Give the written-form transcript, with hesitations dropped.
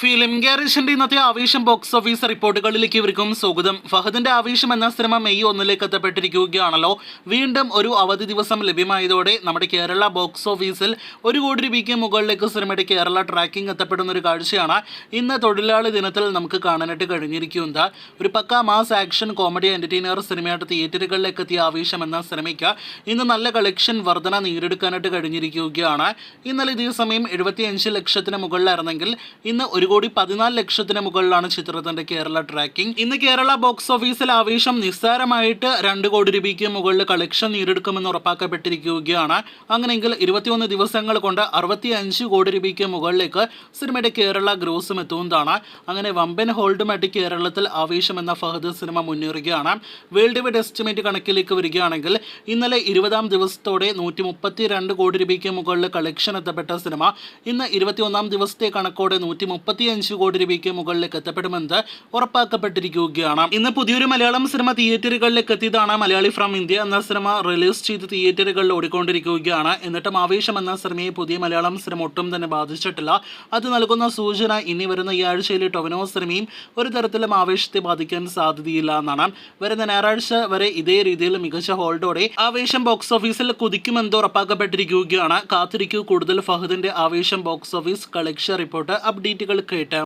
Film ഗാരേജിന്റെ ഇന്നത്തെ ആവേശം box office റിപ്പോർട്ടുകളിലേക്ക് ഇവർക്കും സ്വാഗതം. ഫഹദിന്റെ ആവേശം എന്ന സിനിമ മെയ് 1 എത്തപ്പെട്ടിരിക്കുകയാണല്ലോ. വീണ്ടും ഒരു അവധി ദിവസം ലഭ്യമായതോടെ നമ്മുടെ കേരള ബോക്സ് ഓഫീസിൽ 1 കോടി രൂപയ്ക്ക് മുകളിലേക്ക് സിനിമയുടെ കേരള ട്രാക്കിംഗ് എത്തപ്പെടുന്ന ഒരു കാഴ്ചയാണ് ഇന്ന് തൊഴിലാളി ദിനത്തിൽ നമുക്ക് കാണാനായിട്ട് കഴിഞ്ഞിരിക്കുന്നത്. ഒരു പക്ക മാസ് ആക്ഷൻ കോമഡി എന്റർടൈനർ സിനിമയായിട്ട് തിയേറ്ററുകളിലേക്ക് എത്തിയ ആവേശം എന്ന സിനിമയ്ക്ക് ഇന്ന് നല്ല കളക്ഷൻ വർധന നേടിയെടുക്കാനായിട്ട് കഴിഞ്ഞിരിക്കുകയാണ്. ഇന്നലെ ഇതേ സമയം 75 ലക്ഷത്തിന് മുകളിലായിരുന്നെങ്കിൽ ഇന്ന് 1,14 ലക്ഷത്തിന് മുകളിലാണ് ചിത്രത്തിന്റെ കേരള ട്രാക്കിംഗ്. ഇന്ന് കേരള ബോക്സ് ഓഫീസിൽ ആവേശം നിസ്സാരമായിട്ട് 2 കോടി രൂപയ്ക്ക് മുകളിൽ കളക്ഷൻ നേടിയെടുക്കുമെന്ന് ഉറപ്പാക്കപ്പെട്ടിരിക്കുകയാണ്. അങ്ങനെയെങ്കിൽ 21 ദിവസങ്ങൾ കൊണ്ട് 65 കോടി രൂപയ്ക്ക് മുകളിലേക്ക് സിനിമയുടെ കേരള ഗ്രോസും എത്തുന്നതാണ്. അങ്ങനെ വമ്പൻ ഹോൾഡുമായിട്ട് കേരളത്തിൽ ആവേശം എന്ന ഫഹദ് സിനിമ മുന്നേറുകയാണ്. വേൾഡ് വൈഡ് എസ്റ്റിമേറ്റ് കണക്കിലേക്ക് വരികയാണെങ്കിൽ ഇന്നലെ 20-ാം ദിവസത്തോടെ 132 കോടി രൂപയ്ക്ക് മുകളിൽ കളക്ഷൻ എത്തപ്പെട്ട സിനിമ ഇന്ന് 21-ാം ദിവസത്തെ കണക്കോടെ 135 കോടി രൂപയ്ക്ക് മുകളിലേക്ക് എത്തപ്പെടുമെന്ന് ഉറപ്പാക്കപ്പെട്ടിരിക്കുകയാണ്. ഇന്ന് പുതിയൊരു മലയാളം സിനിമ തിയേറ്ററുകളിലേക്ക് എത്തിയതാണ്. മലയാളി ഫ്രം ഇന്ത്യ എന്ന സിനിമ റിലീസ് ചെയ്ത് തിയേറ്ററുകളിൽ ഓടിക്കൊണ്ടിരിക്കുകയാണ്. എന്നിട്ടും ആവേശം എന്ന സിനിമയെ പുതിയ മലയാളം സിനിമ ഒട്ടും തന്നെ ബാധിച്ചിട്ടില്ല. അത് നൽകുന്ന സൂചന ഇനി വരുന്ന ഈ ആഴ്ചയിലെ ടൊവിനോ സിനിമയും ഒരു തരത്തിലും ആവേശത്തെ ബാധിക്കാൻ സാധ്യതയില്ല എന്നാണ്. വരുന്ന ഞായറാഴ്ച വരെ ഇതേ രീതിയിൽ മികച്ച ഹോൾഡോടെ ആവേശം ബോക്സ് ഓഫീസിൽ കുതിക്കുമെന്ന് ഉറപ്പാക്കപ്പെട്ടിരിക്കുകയാണ്. കാത്തിരിക്കൂ കൂടുതൽ ഫഹദിന്റെ ആവേശം ബോക്സ് ഓഫീസ് കളക്ഷൻ റിപ്പോർട്ട് അപ്ഡേറ്റുകൾ കേട്ട്.